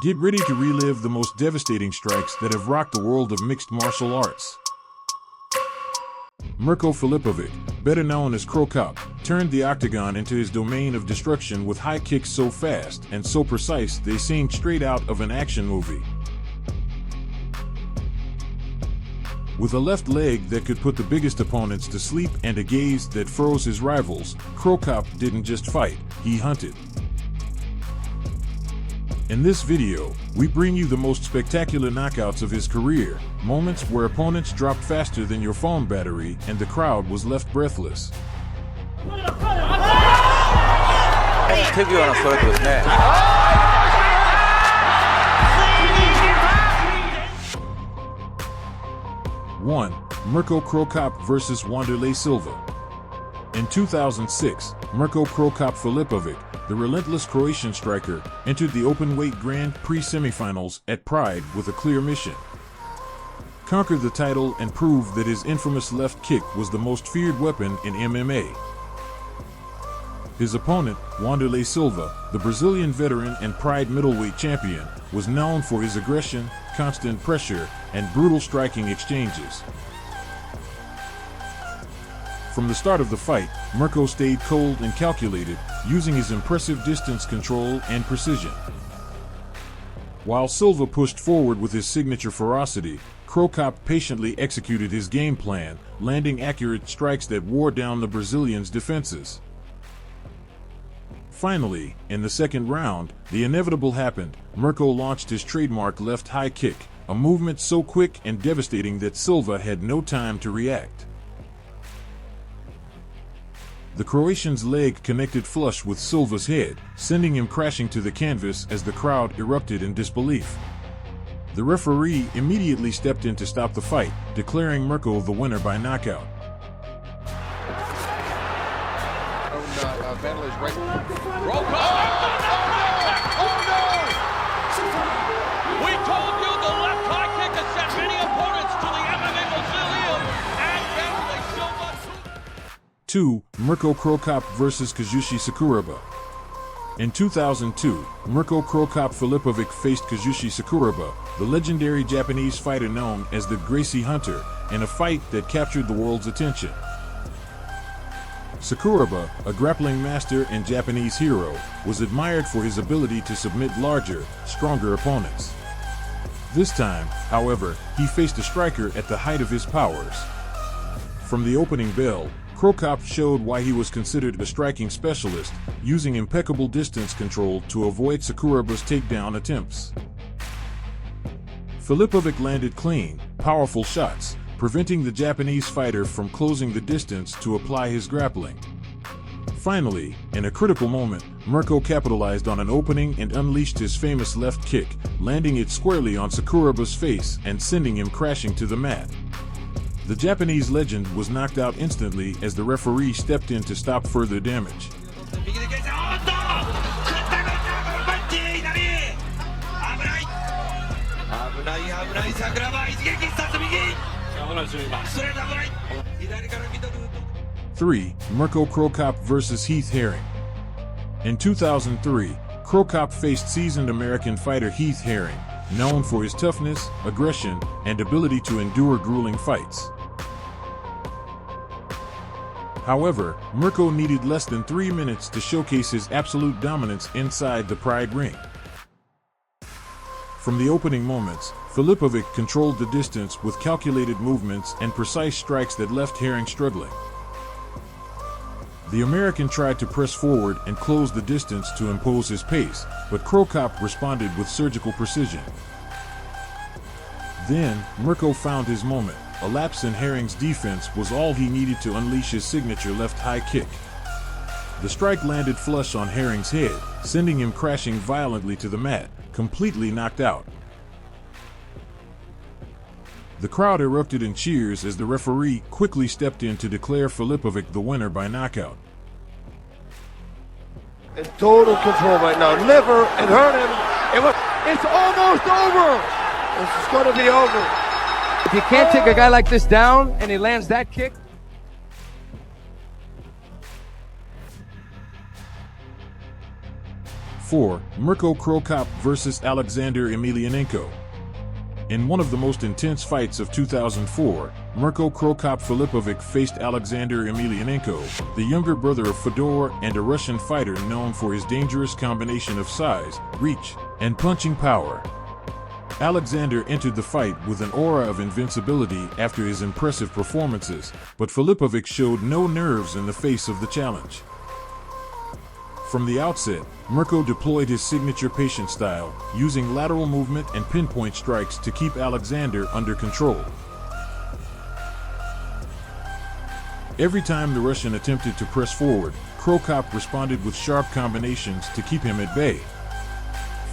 Get ready to relive the most devastating strikes that have rocked the world of mixed martial arts. Mirko Filipovic, better known as Cro Cop, turned the Octagon into his domain of destruction with high kicks so fast and so precise they seemed straight out of an action movie. With a left leg that could put the biggest opponents to sleep and a gaze that froze his rivals, Cro Cop didn't just fight, he hunted. In this video, we bring you the most spectacular knockouts of his career, moments where opponents dropped faster than your phone battery and the crowd was left breathless. 특유한 소리였네. 1. Mirko Cro Cop vs. Wanderlei Silva. In 2006, Mirko Cro Cop Filipovic, the relentless Croatian striker, entered the open-weight Grand Prix semifinals at Pride with a clear mission: conquer the title and prove that his infamous left kick was the most feared weapon in MMA. His opponent, Wanderlei Silva, the Brazilian veteran and Pride middleweight champion, was known for his aggression, constant pressure, and brutal striking exchanges. From the start of the fight, Mirko stayed cold and calculated, using his impressive distance control and precision. While Silva pushed forward with his signature ferocity, Cro Cop patiently executed his game plan, landing accurate strikes that wore down the Brazilian's defenses. Finally, in the second round, the inevitable happened. Mirko launched his trademark left high kick, a movement so quick and devastating that Silva had no time to react. The Croatian's leg connected flush with Silva's head, sending him crashing to the canvas as the crowd erupted in disbelief. The referee immediately stepped in to stop the fight, declaring Mirko the winner by knockout. Wanderlei's right. Cro Cop! Oh no! We told you the left high kick has sent many opponents to the MMA mausoleum, and Wanderlei Silva. 2. Mirko Cro Cop vs. Kazushi Sakuraba. In 2002, Mirko Cro Cop Filipovic faced Kazushi Sakuraba, the legendary Japanese fighter known as the Gracie Hunter, in a fight that captured the world's attention. Sakuraba, a grappling master and Japanese hero, was admired for his ability to submit larger, stronger opponents. This time, however, he faced a striker at the height of his powers. From the opening bell, Cro Cop showed why he was considered a striking specialist, using impeccable distance control to avoid Sakuraba's takedown attempts. Filipovic landed clean, powerful shots, preventing the Japanese fighter from closing the distance to apply his grappling. Finally, in a critical moment, Mirko capitalized on an opening and unleashed his famous left kick, landing it squarely on Sakuraba's face and sending him crashing to the mat. The Japanese legend was knocked out instantly as the referee stepped in to stop further damage. 3. Mirko Cro Cop vs. Heath. In 2003, Cro Cop faced seasoned American fighter Heath, known for his toughness, aggression, and ability to endure grueling fights. However, Mirko needed less than 3 minutes to showcase his absolute dominance inside the Pride ring. From the opening moments, Filipovic controlled the distance with calculated movements and precise strikes that left Herring struggling. The American tried to press forward and close the distance to impose his pace, but Cro Cop responded with surgical precision. Then, Mirko found his moment. A lapse in Herring's defense was all he needed to unleash his signature left high kick. The strike landed flush on Herring's head, sending him crashing violently to the mat, completely knocked out. The crowd erupted in cheers as the referee quickly stepped in to declare Filipovic the winner by knockout. In total control right now. Liver, it hurt him. It's almost over. This is going to be over. If you can't take a guy like this down and he lands that kick. 4. Mirko Cro Cop versus Alexander Emelianenko. In one of the most intense fights of 2004, Mirko Cro Cop Filipovic faced Alexander Emelianenko, the younger brother of Fedor and a Russian fighter known for his dangerous combination of size, reach, and punching power. Alexander entered the fight with an aura of invincibility after his impressive performances, but Filipovic showed no nerves in the face of the challenge. From the outset, Mirko deployed his signature patient style, using lateral movement and pinpoint strikes to keep Alexander under control. Every time the Russian attempted to press forward, Cro Cop responded with sharp combinations to keep him at bay.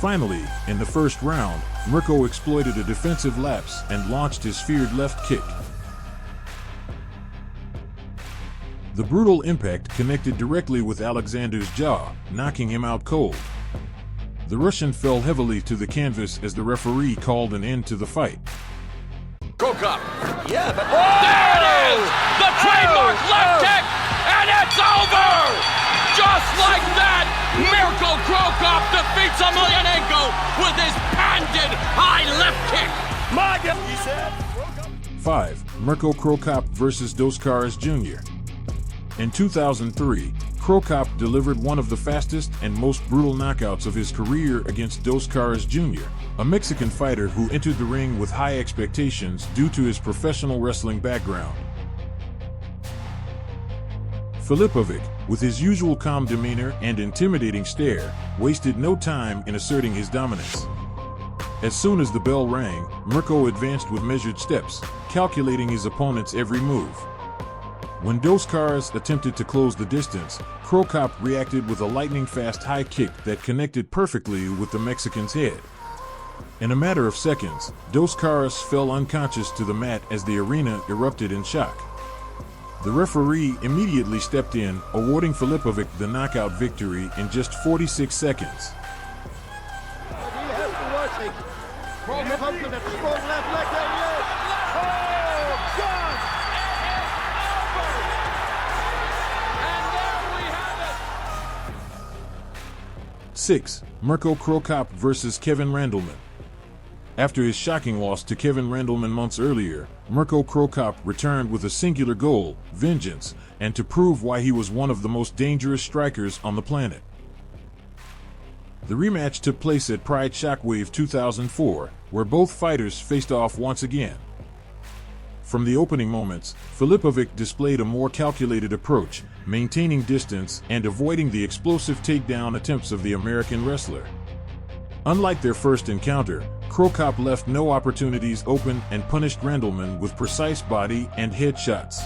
Finally, in the first round, Mirko exploited a defensive lapse and launched his feared left kick. The brutal impact connected directly with Alexander's jaw, knocking him out cold. The Russian fell heavily to the canvas as the referee called an end to the fight. Cro Cop. Yeah, but there it is! The trademark left kick, and it's over! Just like that, Mirko Cro Cop defeats Emelianenko with his patented high left kick. My God, he said. 5. Mirko Cro Cop versus Dos Caras Jr. In 2003, Cro Cop delivered one of the fastest and most brutal knockouts of his career against Dos Caras Jr., a Mexican fighter who entered the ring with high expectations due to his professional wrestling background. Filipovic, with his usual calm demeanor and intimidating stare, wasted no time in asserting his dominance. As soon as the bell rang, Mirko advanced with measured steps, calculating his opponent's every move. When Dos Caras attempted to close the distance, Cro Cop reacted with a lightning-fast high kick that connected perfectly with the Mexican's head. In a matter of seconds, Dos Caras fell unconscious to the mat as the arena erupted in shock. The referee immediately stepped in, awarding Filipovic the knockout victory in just 46 seconds. Six. Mirko Cro Cop versus Kevin Randleman. After his shocking loss to Kevin Randleman months earlier, Mirko Cro Cop returned with a singular goal, vengeance, and to prove why he was one of the most dangerous strikers on the planet. The rematch took place at Pride Shockwave 2004, where both fighters faced off once again. From the opening moments, Filipovic displayed a more calculated approach, maintaining distance and avoiding the explosive takedown attempts of the American wrestler. Unlike their first encounter, Cro Cop left no opportunities open and punished Randleman with precise body and head shots.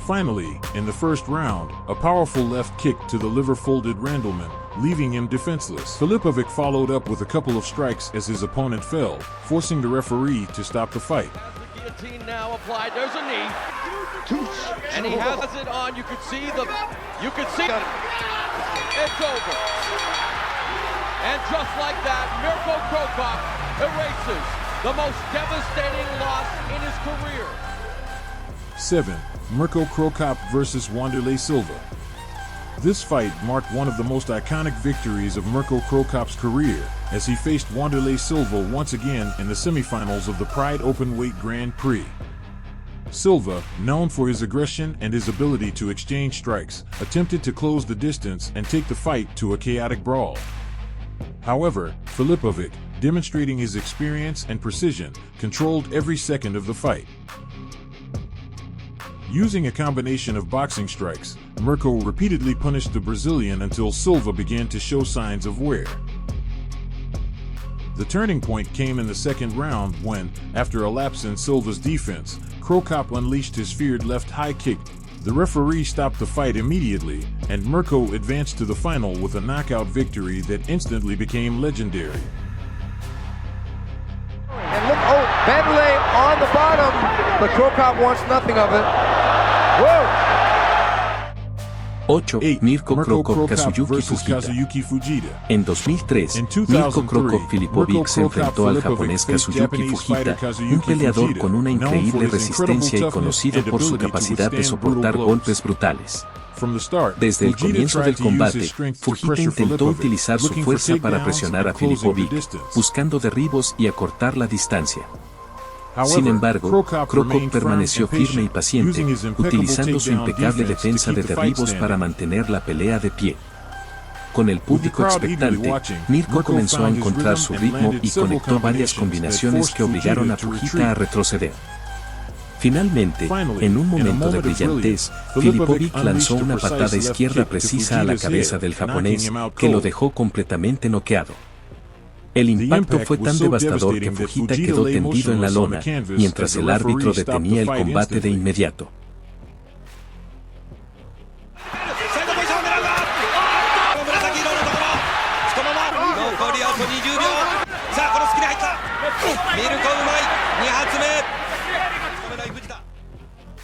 Finally, in the first round, a powerful left kick to the liver-folded Randleman, leaving him defenseless. Filipovic followed up with a couple of strikes as his opponent fell, forcing the referee to stop the fight. Guillotine now applied. There's a knee. And he has it on. You could see it. It's over. And just like that, Mirko Cro Cop erases the most devastating loss in his career. 7. Mirko Cro Cop versus Wanderlei Silva. This fight marked one of the most iconic victories of Mirko Cro Cop's career, as he faced Wanderlei Silva once again in the semifinals of the Pride Openweight Grand Prix. Silva, known for his aggression and his ability to exchange strikes, attempted to close the distance and take the fight to a chaotic brawl. However, Filipovic, demonstrating his experience and precision, controlled every second of the fight. Using a combination of boxing strikes, Mirko repeatedly punished the Brazilian until Silva began to show signs of wear. The turning point came in the second round when, after a lapse in Silva's defense, Cro Cop unleashed his feared left high kick. The referee stopped the fight immediately, and Mirko advanced to the final with a knockout victory that instantly became legendary. And look, Wanderlei on the bottom, but Cro Cop wants nothing of it. Whoa! 8. 8. Mirko Cro Cop versus Kazuki Fujita. En 2003, In Mirko Cro 2003, Cop Filipovic se enfrentó al japonés Kazuki Fujita, un peleador con una increíble resistencia y conocido por su capacidad de soportar golpes brutales. Desde el comienzo del combate, Fujita intentó utilizar su fuerza para presionar a Filipovic, buscando derribos y acortar la distancia. Sin embargo, Cro Cop permaneció firme y paciente, utilizando su impecable defensa de derribos para mantener la pelea de pie. Con el público expectante, Mirko comenzó a encontrar su ritmo y conectó varias combinaciones que obligaron a Fujita a retroceder. Finalmente, en un momento de brillantez, Filipovic lanzó una patada izquierda precisa a la cabeza del japonés, que lo dejó completamente noqueado. El impacto fue tan devastador que Fujita quedó tendido en la lona, mientras el árbitro detenía el combate de inmediato.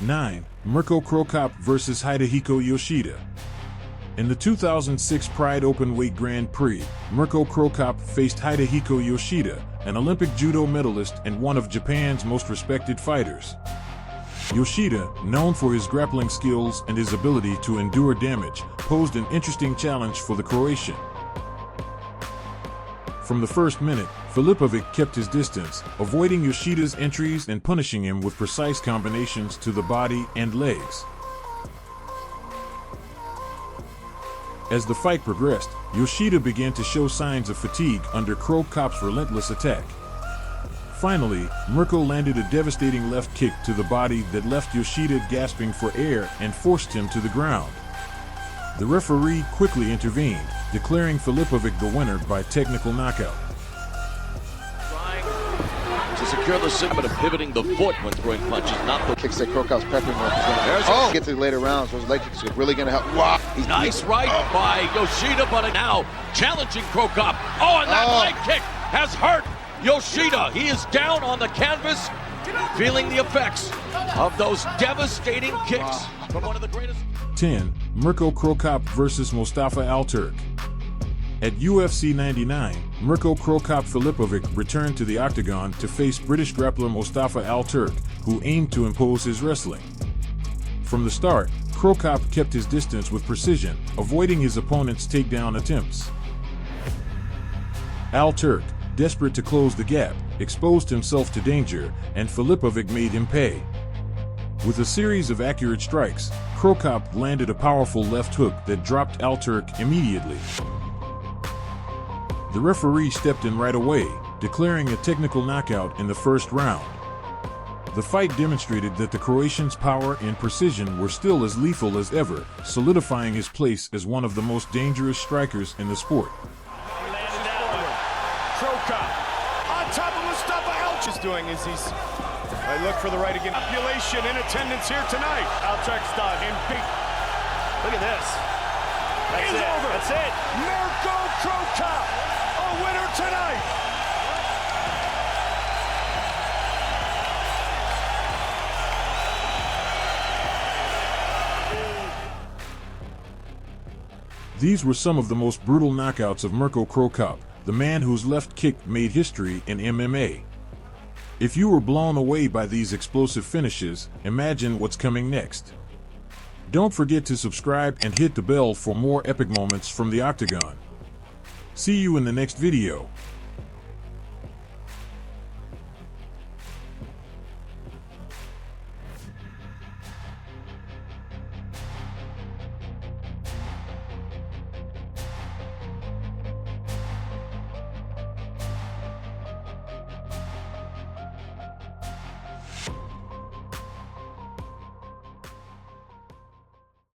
Nine. Mirko Cro Cop versus Hidehiko Yoshida. In the 2006 Pride Openweight Grand Prix, Mirko Cro Cop faced Hidehiko Yoshida, an Olympic judo medalist and one of Japan's most respected fighters. Yoshida, known for his grappling skills and his ability to endure damage, posed an interesting challenge for the Croatian. From the first minute, Filipovic kept his distance, avoiding Yoshida's entries and punishing him with precise combinations to the body and legs. As the fight progressed, Yoshida began to show signs of fatigue under Cro Cop's relentless attack. Finally, Mirko landed a devastating left kick to the body that left Yoshida gasping for air and forced him to the ground. The referee quickly intervened, declaring Filipovic the winner by technical knockout. To secure the segment of pivoting the foot when throwing punches, not the Kicks that Cro Cop's peppering up. Get to the later rounds. Those leg kicks are really going to help. Wow. nice right by Yoshida, but now challenging Cro Cop. Oh, and that leg kick has hurt Yoshida. He is down on the canvas, feeling the effects of those devastating kicks from one of the greatest. 10. Mirko Cro Cop versus Mustafa Al-Turk. At UFC 99, Mirko Cro Cop Filipovic returned to the Octagon to face British grappler Mustafa Al-Turk, who aimed to impose his wrestling. From the start, Cro Cop kept his distance with precision, avoiding his opponent's takedown attempts. Al-Turk, desperate to close the gap, exposed himself to danger, and Filipovic made him pay. With a series of accurate strikes, Cro Cop landed a powerful left hook that dropped Al-Turk immediately. The referee stepped in right away, declaring a technical knockout in the first round. The fight demonstrated that the Croatian's power and precision were still as lethal as ever, solidifying his place as one of the most dangerous strikers in the sport. Cro Cop on top of Mustafa Al-Turk is doing is he's look for the right again. Population in attendance here tonight. Al-Turk's done. And look at this. That's it. Over. That's it. Mirko Cro Cop, a winner tonight. These were some of the most brutal knockouts of Mirko Cro Cop, the man whose left kick made history in MMA. If you were blown away by these explosive finishes, imagine what's coming next. Don't forget to subscribe and hit the bell for more epic moments from the Octagon. See you in the next video.